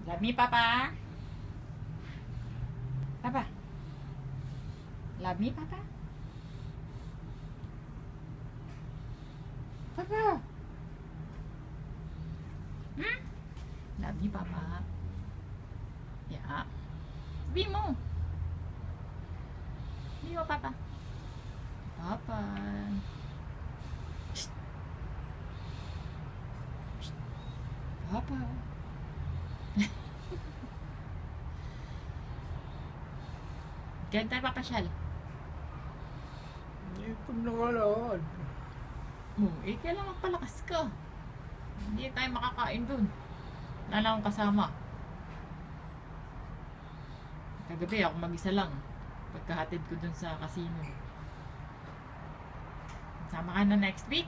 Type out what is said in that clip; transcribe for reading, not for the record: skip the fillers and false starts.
Love me, Papa? Papa? Love me, Papa? Papa? Hmm? Love me, Papa? Yeah. Sabi mo. Sabi mo, Papa. Papa. Shh. Shh. Papa. Kailan tayo papasyal? Hindi ko nakalakad. Kailan magpalakas ka? Hindi tayo makakain dun. Wala na akong kasama. Kagabi ako mag-isa lang. Pagkahatid ko dun sa casino. Sama ka na next week?